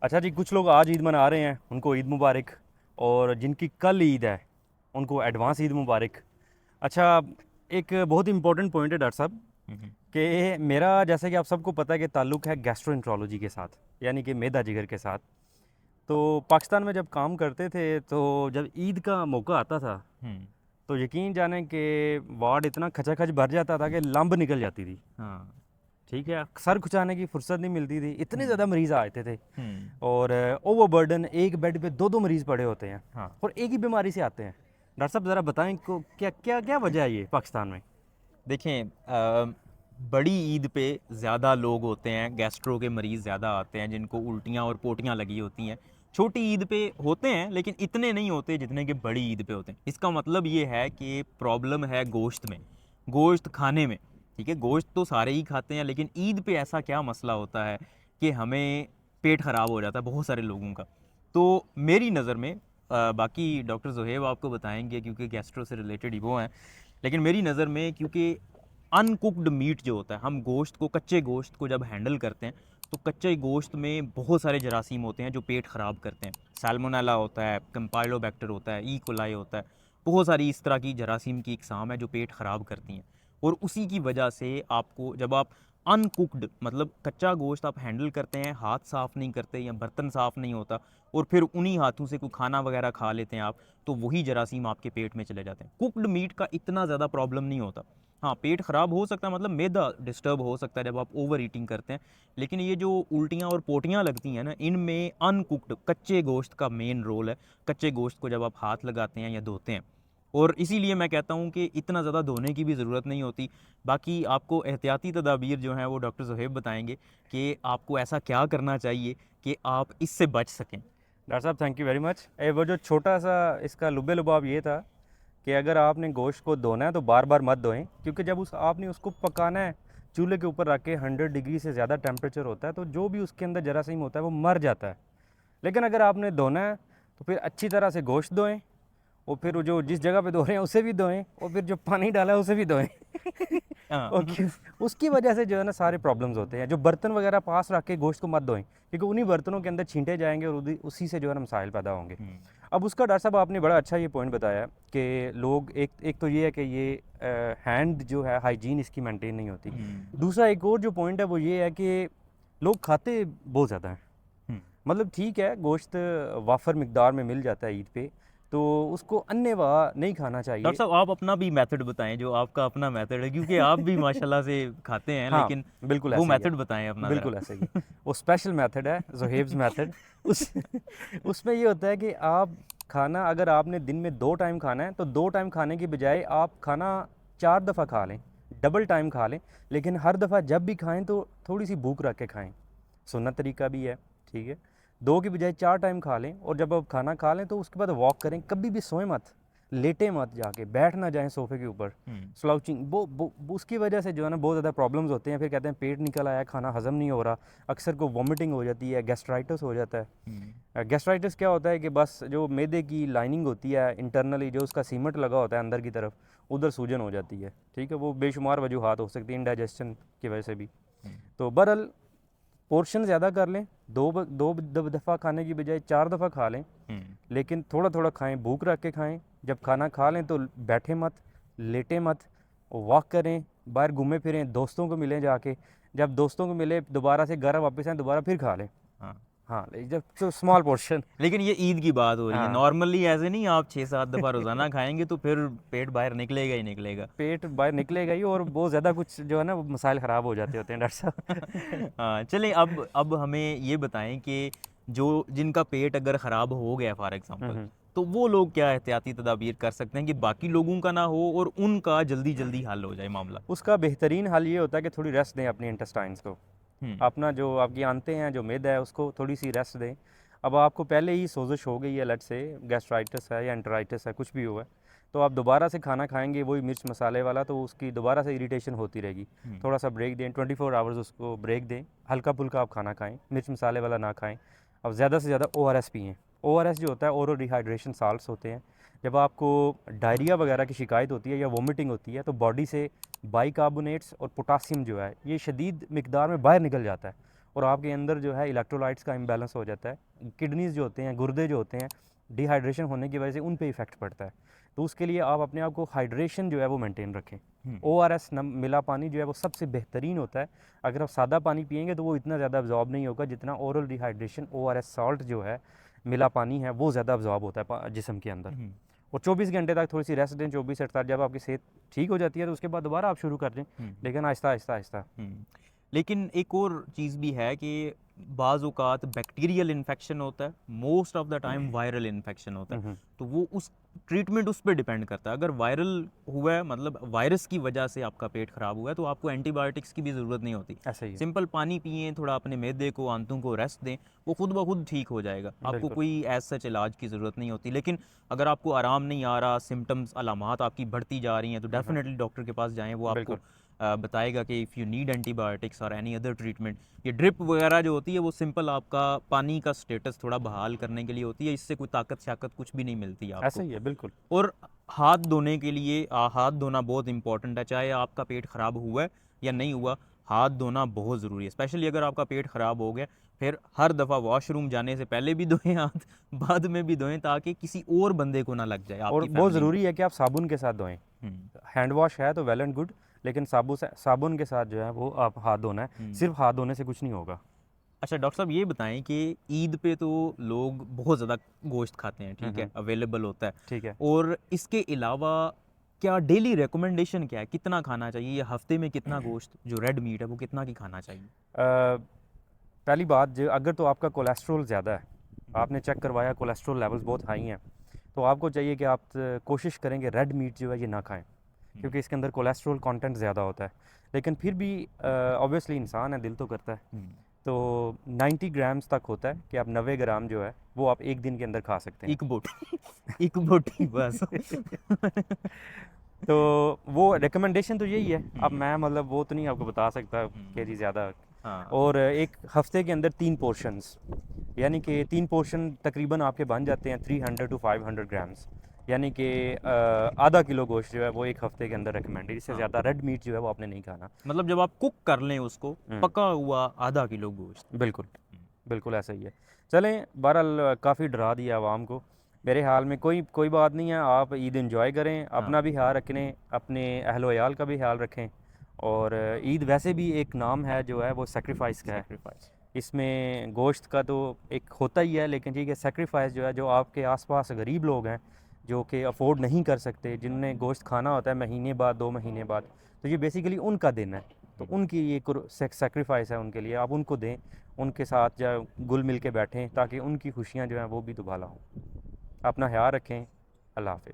अच्छा जी, कुछ लोग आज ईद मना रहे हैं, उनको ईद मुबारक। और जिनकी कल ईद है, उनको एडवांस ईद मुबारक। अच्छा, एक बहुत इंपॉर्टेंट पॉइंट है डॉक्टर साहब हम्म। कि मेरा, जैसे कि आप सबको पता है, कि ताल्लुक़ है गैस्ट्रोएंटरोलॉजी के साथ, यानी कि मैदा जिगर के साथ। तो पाकिस्तान में जब काम करते थे, तो जब ईद का मौका आता था, हम्म। तो यकीन जाने कि वार्ड इतना खचाखच भर जाता था कि लंब निकल जाती थी। हाँ। ठीक है, सर खुजाने की फुर्सत नहीं मिलती थी, इतने हम्म। ज़्यादा मरीज़ आते थे। हम्म। और ओवर बर्डन, एक बेड पे दो दो मरीज़ पड़े होते हैं, हाँ। और एक ही बीमारी से आते हैं। डॉक्टर साहब ज़रा बताएं को क्या क्या क्या वजह है ये पाकिस्तान में। देखें, बड़ी ईद पे ज़्यादा लोग होते हैं, गैस्ट्रो के मरीज़ ज़्यादा आते हैं जिनको उल्टियाँ और पोटियाँ लगी होती हैं। छोटी ईद पे होते हैं लेकिन इतने नहीं होते जितने कि बड़ी ईद पे होते हैं। इसका मतलब ये है कि प्रॉब्लम है गोश्त में, गोश्त खाने में। ठीक है, गोश्त तो सारे ही खाते हैं, लेकिन ईद पे ऐसा क्या मसला होता है कि हमें पेट ख़राब हो जाता है बहुत सारे लोगों का। तो मेरी नज़र में, बाकी डॉक्टर ज़ुहैब आपको बताएंगे क्योंकि गैस्ट्रो से रिलेटेड ही वो हैं, लेकिन मेरी नज़र में, क्योंकि अनकुक्ड मीट जो होता है, हम गोश्त को, कच्चे गोश्त को जब हैंडल करते हैं तो कच्चे गोश्त में बहुत सारे जरासीम होते हैं जो पेट ख़राब करते हैं। सैल्मोनेला होता है, कंपाइलोबैक्टर होता है, ई कोलाई होता है। बहुत सारी इस तरह की जरासीम की इकसाम है जो पेट ख़राब करती हैं। और उसी की वजह से आपको, जब आप अनकुक्ड मतलब कच्चा गोश्त आप हैंडल करते हैं, हाथ साफ़ नहीं करते या बर्तन साफ़ नहीं होता, और फिर उन्हीं हाथों से कोई खाना वगैरह खा लेते हैं आप, तो वही जरासीम आपके पेट में चले जाते हैं। कुक्ड मीट का इतना ज़्यादा प्रॉब्लम नहीं होता। हाँ, पेट ख़राब हो सकता है, मतलब मैदा डिस्टर्ब हो सकता है जब आप ओवर ईटिंग करते हैं। लेकिन ये जो उल्टियाँ और पोटियाँ लगती हैं ना, इनमें अनकुक्ड कच्चे गोश्त का मेन रोल है। कच्चे गोश्त को जब आप हाथ लगाते हैं या धोते हैं, और इसीलिए मैं कहता हूँ कि इतना ज़्यादा धोने की भी ज़रूरत नहीं होती। बाकी आपको एहतियाती तदाबीर जो हैं वो डॉक्टर ज़ुहैब बताएंगे कि आपको ऐसा क्या करना चाहिए कि आप इससे बच सकें। डॉक्टर साहब, थैंक यू वेरी मच। वो जो छोटा सा इसका लुबे लुबाब ये था कि अगर आपने गोश्त को धोना है तो बार बार मत धोएं, क्योंकि जब उस आपने उसको पकाना है, चूल्हे के ऊपर रख के 100 डिग्री से ज़्यादा टेम्परेचर होता है, तो जो भी उसके अंदर जरासीम होता है वो मर जाता है। लेकिन अगर आपने धोना है, तो फिर अच्छी तरह से गोश्त धोएं, और फिर वो जो जिस जगह पे धो रहे हैं उसे भी धोएं, और फिर जो पानी डाला है उसे भी धोएं। हाँ। ओके। उसकी वजह से जो है ना सारे प्रॉब्लम्स होते हैं। जो बर्तन वगैरह पास रख के गोश्त को मत धोएं, क्योंकि उन्हीं बर्तनों के अंदर छींटे जाएंगे और उसी से जो है ना मसाइल पैदा होंगे। हम्म। अब उसका डॉक्टर साहब आपने बड़ा अच्छा ये पॉइंट बताया कि लोग, एक एक तो ये है कि ये हैंड जो है, हाइजीन इसकी मेंटेन नहीं होती। हम्म। दूसरा एक और जो पॉइंट है वो ये है कि लोग खाते बहुत ज़्यादा हैं। हम्म। मतलब ठीक है, गोश्त वाफर मिकदार में मिल जाता है ईद पे, तो उसको अन्नेवाह नहीं खाना डॉक्टर चाहिए। साहब, आप अपना भी मेथड बताएं, जो आपका अपना मेथड है, क्योंकि आप भी माशाल्लाह से खाते हैं, हाँ, लेकिन बिल्कुल वो ऐसे ही है। मेथड बताएं अपना बिल्कुल ऐसे ही है। ज़रा। वो स्पेशल मेथड है, ज़ुहैब्स मेथड। उस उसमें ये होता है कि आप खाना, अगर आपने दिन में 2 टाइम खाना है, तो 2 टाइम खाने की बजाय आप खाना 4 दफ़ा खा लें, डबल टाइम खा लें। लेकिन हर दफ़ा जब भी खाएँ तो थोड़ी-सी भूख रख के खाएँ। सुन्नत तरीका भी है, ठीक है? 2 की बजाय 4 टाइम खा लें, और जब आप खाना खा लें तो उसके बाद वॉक करें। कभी भी सोएँ मत, लेटें मत, जाके बैठ ना जाएँ सोफ़े के ऊपर। हम्म। स्लाउचिंग, वो उसकी वजह से जो है ना बहुत ज़्यादा प्रॉब्लम्स होते हैं। फिर कहते हैं पेट निकल आया, खाना हज़म नहीं हो रहा। अक्सर को वॉमिटिंग हो जाती है, गैस्ट्राइटिस हो जाता हम्म। है। गैस्ट्राइटिस क्या होता है कि बस जो मैदे की लाइनिंग होती है इंटरनली, जो उसका सीमेंट लगा होता है अंदर की तरफ, उधर सूजन हो जाती है। ठीक है, वो बेशुमार वजूहात हो सकती है इंडाइजेशन की वजह से भी। हम्म। तो बहरहाल, पोर्शन ज़्यादा कर लें, दो दफ़ा खाने की बजाय 4 दफ़ा खा लें। हम्म। लेकिन थोड़ा थोड़ा खाएं, भूख रख के खाएं। जब खाना खा लें तो बैठे मत, लेटे मत, वॉक करें, बाहर घूमें फिरें, दोस्तों को मिलें जाके। जब दोस्तों को मिले, दोबारा से घर वापस आएँ, दोबारा फिर खा लें। हाँ। हाँ, जब तो स्मॉल पोर्शन। लेकिन ये ईद की बात हो रही है, हाँ, नॉर्मली ऐसे नहीं आप 6-7 दफ़ा रोज़ाना खाएंगे तो फिर पेट बाहर निकलेगा ही निकलेगा। पेट बाहर निकलेगा ही, और बहुत ज़्यादा कुछ जो है ना वो मसाइल ख़राब हो जाते होते हैं डॉक्टर साहब। हाँ, चलें, अब हमें ये बताएं कि जो जिनका पेट अगर ख़राब हो गया फॉर एग्ज़ाम्पल, हम्म। तो वो लोग क्या एहतियाती तदाबीर कर सकते हैं कि बाकी लोगों का ना हो और उनका जल्दी जल्दी हल हो जाए मामला। उसका बेहतरीन हल ये होता है कि थोड़ी रेस्ट दें अपनी इंटेस्टाइन्स को। हम्म। अपना जो आपकी आंतें हैं, जो मैदा है, उसको थोड़ी सी रेस्ट दें। अब आपको पहले ही सोजिश हो गई है, लेट से गैस्ट्राइटिस है या एंटराइटिस है, कुछ भी हुआ है, तो आप दोबारा से खाना खाएंगे वही मिर्च मसाले वाला, तो उसकी दोबारा से इरिटेशन होती रहेगी। हम्म। थोड़ा सा ब्रेक दें, 24 आवर्स उसको ब्रेक दें, हल्का फुल्का आप खाना खाएं, मिर्च मसाले वाला ना खाएं। अब ज़्यादा से ज़्यादा ORS पिएँ। ORS जो होता है, ओरो डिहाइड्रेशन साल्ट्स होते हैं। जब आपको डायरिया वगैरह की शिकायत होती है या वोमिटिंग होती है, तो बॉडी से बाइकार्बोनेट्स और पोटासियम जो है, ये शदीद मिकदार में बाहर निकल जाता है, और आपके अंदर जो है इलेक्ट्रोलाइट्स का इम्बैलेंस हो जाता है। किडनीज जो होते हैं, गुर्दे जो होते हैं, डिहाइड्रेशन होने की वजह से उन पे इफ़ेक्ट पड़ता है। तो उसके लिए आप अपने आप को हाइड्रेशन जो है वो मेंटेन रखें। ORS मिला पानी जो है वो सबसे बेहतरीन होता है। अगर आप सादा पानी पिएंगे तो वो इतना ज़्यादा अब्जॉर्ब नहीं होगा जितना ओरल डिहाइड्रेशन ORS साल्ट जो है, मिला पानी है, वो ज़्यादा अब्जॉर्ब होता है जिसम के अंदर। और 24 घंटे तक थोड़ी सी रेस्ट दें, 24 से 48, जब आपकी सेहत ठीक हो जाती है तो उसके बाद दोबारा आप शुरू कर दें, लेकिन आहिस्ता आहिस्ता आहिस्ता। लेकिन एक और चीज़ भी है कि बाज़ औक़ात बैक्टीरियल इन्फेक्शन होता है, most of the time viral infection होता है, तो वो उस ट्रीटमेंट उस पे डिपेंड करता है। अगर वायरल हुआ है, मतलब वायरस की वजह से आपका पेट ख़राब हुआ है, तो आपको एंटीबायोटिक्स की भी ज़रूरत नहीं होती। ऐसा ही है। सिंपल पानी पिएं, थोड़ा अपने मैदे को, आंतों को रेस्ट दें, वो खुद ब खुद ठीक हो जाएगा। आपको बिल्कुल। कोई एज सच इलाज की ज़रूरत नहीं होती। लेकिन अगर आपको आराम नहीं आ रहा, सिम्टम्स अलामात आपकी बढ़ती जा रही हैं, तो डेफिनेटली डॉक्टर के पास जाएँ। वो आपको बिल्कुल। बताएगा कि इफ़ यू नीड एंटीबायोटिक्स और एनी अदर ट्रीटमेंट। ये ड्रिप वगैरह जो होती है वो सिंपल आपका पानी का स्टेटस थोड़ा बहाल करने के लिए होती है, इससे कोई ताकत शाकत कुछ भी नहीं मिलती ऐसा आपको। ही है, बिल्कुल। और हाथ धोने के लिए हाथ धोना बहुत इंपॉर्टेंट है, चाहे आपका पेट ख़राब हुआ है या नहीं हुआ, हाथ धोना बहुत ज़रूरी है। स्पेशली अगर आपका पेट ख़राब हो गया, फिर हर दफ़ा वॉशरूम जाने से पहले भी धोएं हाथ, बाद में भी धोएं, ताकि किसी और बंदे को ना लग जाए और आपकी बहुत फैमिली में। ज़रूरी है कि आप साबुन के साथ धोएं। हैंड वॉश है तो वेल एंड गुड, लेकिन साबुन के साथ जो है वो आप हाथ धोना है। सिर्फ हाथ धोने से कुछ नहीं होगा। अच्छा डॉक्टर साहब, ये बताएं कि ईद पे तो लोग बहुत ज़्यादा गोश्त खाते हैं, ठीक है, अवेलेबल होता है, ठीक है। और इसके अलावा क्या डेली रिकमेंडेशन क्या है, कितना खाना चाहिए, या हफ्ते में कितना गोश्त जो रेड मीट है वो कितना की खाना चाहिए? पहली बात, जो अगर तो आपका कोलेस्ट्रॉल ज़्यादा है, आपने चेक करवाया कोलेस्ट्रॉल लेवल्स बहुत हाई हैं, तो आपको चाहिए कि आप कोशिश करेंगे रेड मीट जो है ये ना खाएं, क्योंकि इसके अंदर कोलेस्ट्रॉल कंटेंट ज़्यादा होता है। लेकिन फिर भी ऑब्वियसली इंसान है, दिल तो करता है। तो 90 ग्राम्स तक होता है कि आप 90 ग्राम जो है वो आप एक दिन के अंदर खा सकते हैं। एक बोटी एक बोटी बस। तो वो रिकमेंडेशन तो यही है। अब मैं मतलब वो तो नहीं आपको बता सकता कि जी ज़्यादा। हाँ। और एक हफ्ते के अंदर 3 पोर्शंस, यानी कि 3 पोर्शन तकरीबन आपके बन जाते हैं 300 टू 500 ग्राम्स, यानी कि आधा किलो गोश्त जो है वो एक हफ्ते के अंदर रिकमेंडेड। इससे ज़्यादा रेड मीट जो है वो आपने नहीं खाना। मतलब जब आप कुक कर लें उसको, पका हुआ आधा किलो गोश्त। बिल्कुल, बिल्कुल ऐसा ही है। चलें, बहरहाल काफ़ी डरा दिया आवाम को। मेरे हाल में कोई बात नहीं है, आप ईद एंजॉय करें, अपना भी ख्याल रखें, अपने अहलो अयाल का भी ख्याल रखें। और ईद वैसे भी एक नाम है जो है वो सेक्रीफाइस का है। सेक्रीफाइस। इसमें गोश्त का तो एक होता ही है, लेकिन ठीक है, सेक्रीफाइस जो है, जो आपके आसपास गरीब लोग हैं जो कि अफोर्ड नहीं कर सकते, जिन्हें गोश्त खाना होता है महीने बाद, 2 महीने बाद, तो ये बेसिकली उनका दिन है। तो उनकी ये सेक्रीफाइस है उनके लिए, आप उनको दें, उनके साथ जो गुल मिल के बैठें, ताकि उनकी खुशियाँ जो हैं वो भी दुबाला हों। अपना ख्याल रखें। अल्लाह हाफ़िज़।